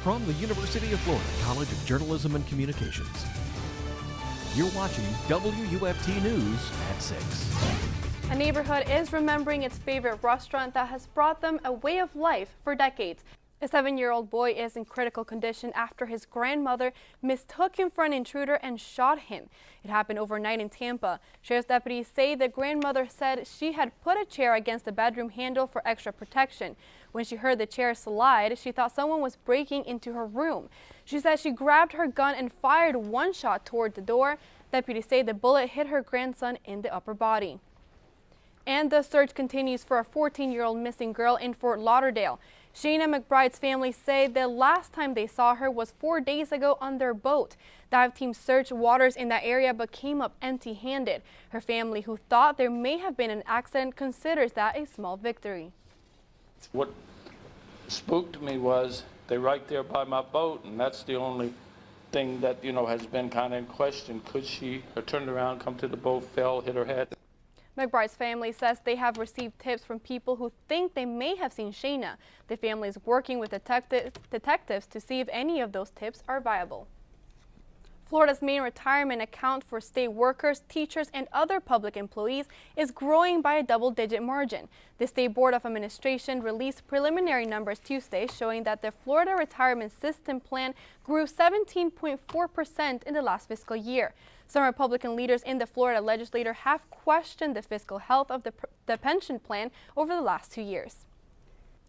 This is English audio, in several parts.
From the University of Florida College of Journalism and Communications, you're watching WUFT News at 6. A neighborhood is remembering its favorite restaurant that has brought them a way of life for decades. A 7-year-old boy is in critical condition after his grandmother mistook him for an intruder and shot him. It happened overnight in Tampa. Sheriff's deputies say the grandmother said she had put a chair against the bedroom handle for extra protection. When she heard the chair slide, she thought someone was breaking into her room. She said she grabbed her gun and fired one shot toward the door. Deputies say the bullet hit her grandson in the upper body. And the search continues for a 14-year-old missing girl in Fort Lauderdale. Shayna McBride's family say the last time they saw her was 4 days ago on their boat. Dive teams searched waters in that area but came up empty-handed. Her family, who thought there may have been an accident, considers that a small victory. What spooked me was they're right there by my boat, and that's the only thing that, has been kind of in question. Could she have turned around, come to the boat, fell, hit her head? McBride's family says they have received tips from people who think they may have seen Shayna. The family is working with detectives to see if any of those tips are viable. Florida's main retirement account for state workers, teachers, and other public employees is growing by a double-digit margin. The State Board of Administration released preliminary numbers Tuesday showing that the Florida Retirement System plan grew 17.4% in the last fiscal year. Some Republican leaders in the Florida legislature have questioned the fiscal health of the pension plan over the last 2 years.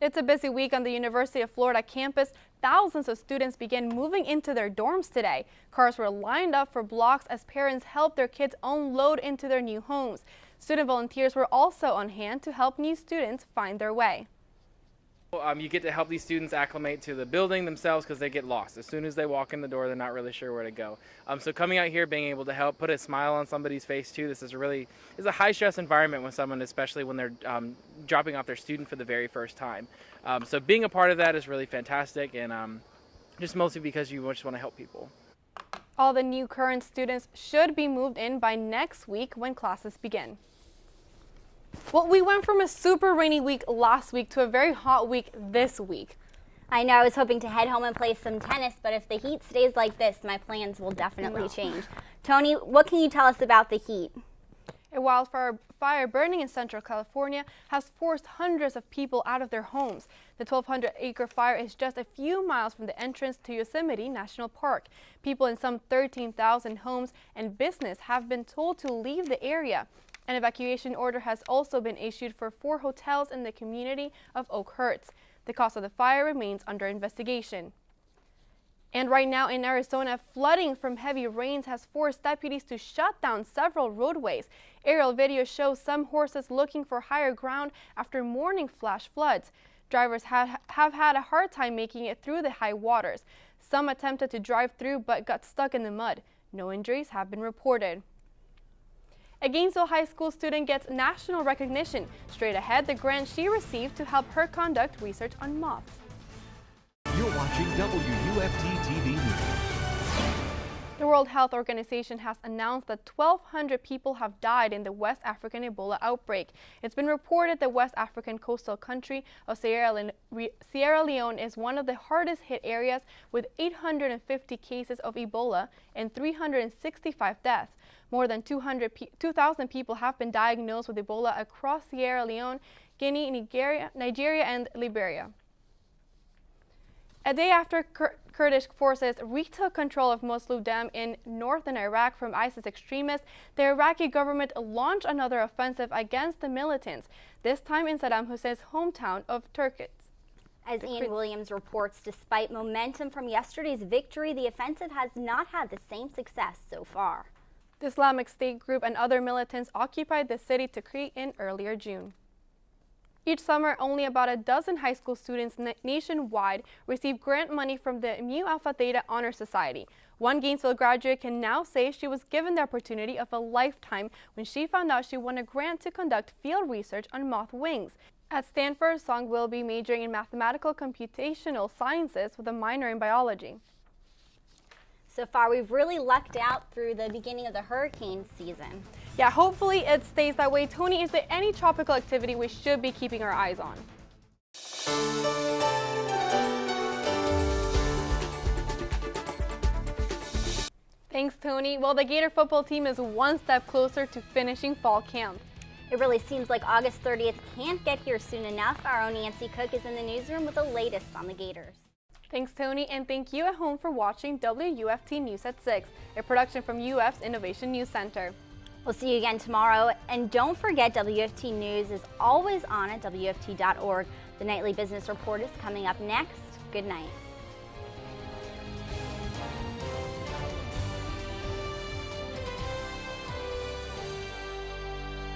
It's a busy week on the University of Florida campus. Thousands of students began moving into their dorms today. Cars were lined up for blocks as parents helped their kids unload into their new homes. Student volunteers were also on hand to help new students find their way. You get to help these students acclimate to the building themselves because they get lost. As soon as they walk in the door, they're not really sure where to go. So coming out here, being able to help put a smile on somebody's face too. This is a high-stress environment when someone, especially when they're dropping off their student for the very first time. So being a part of that is really fantastic, and just mostly because you just want to help people. All the new current students should be moved in by next week when classes begin. Well, we went from a super rainy week last week to a very hot week this week. I know I was hoping to head home and play some tennis, but if the heat stays like this, my plans will definitely change. Tony, what can you tell us about the heat? A wildfire burning in Central California has forced hundreds of people out of their homes. The 1,200-acre fire is just a few miles from the entrance to Yosemite National Park. People in some 13,000 homes and business have been told to leave the area. An evacuation order has also been issued for 4 hotels in the community of Oakhurst. The cause of the fire remains under investigation. And right now in Arizona, flooding from heavy rains has forced deputies to shut down several roadways. Aerial video shows some horses looking for higher ground after morning flash floods. Drivers have had a hard time making it through the high waters. Some attempted to drive through but got stuck in the mud. No injuries have been reported. A Gainesville High School student gets national recognition. Straight ahead, the grant she received to help her conduct research on moths. You're watching WUFT TV News. The World Health Organization has announced that 1,200 people have died in the West African Ebola outbreak. It's been reported the West African coastal country of Sierra Leone is one of the hardest hit areas with 850 cases of Ebola and 365 deaths. More than 2,000 people have been diagnosed with Ebola across Sierra Leone, Guinea, Nigeria, and Liberia. A day after Kurdish forces retook control of Mosul Dam in northern Iraq from ISIS extremists, the Iraqi government launched another offensive against the militants, this time in Saddam Hussein's hometown of Turkis. As Ian Williams reports, despite momentum from yesterday's victory, the offensive has not had the same success so far. The Islamic State group and other militants occupied the city Tikrit in earlier June. Each summer, only about a dozen high school students nationwide receive grant money from the Mu Alpha Theta Honor Society. One Gainesville graduate can now say she was given the opportunity of a lifetime when she found out she won a grant to conduct field research on moth wings. At Stanford, Song will be majoring in mathematical computational sciences with a minor in biology. So far, we've really lucked out through the beginning of the hurricane season. Yeah, hopefully it stays that way. Tony, is there any tropical activity we should be keeping our eyes on? Thanks, Tony. Well, the Gator football team is one step closer to finishing fall camp. It really seems like August 30th can't get here soon enough. Our own Nancy Cook is in the newsroom with the latest on the Gators. Thanks, Tony, and thank you at home for watching WUFT News at 6, a production from UF's Innovation News Center. We'll see you again tomorrow, and don't forget WFT News is always on at WFT.org. The Nightly Business Report is coming up next. Good night.